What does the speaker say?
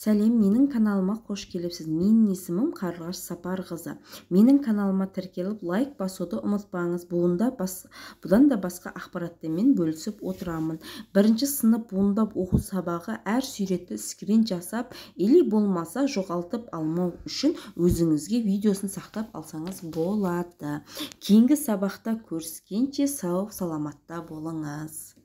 Сәлем, менің каналыма қош келіпсіз. Менің есімім Қарлығаш Сапарқызы. Менің каналыма тіркеліп, лайк басуды ұмытпаңыз. Бұдан да басқа ақпаратымен бөлісіп отырамын. Бірінші сынып буындап оқу сабағы әр суретті скрин жасап, или болмаса жоғалтып алмау үшін өзіңізге видеосын сақтап алсаңыз болады. Кейінгі сабақта көріскенше сау саламатта болыңыз.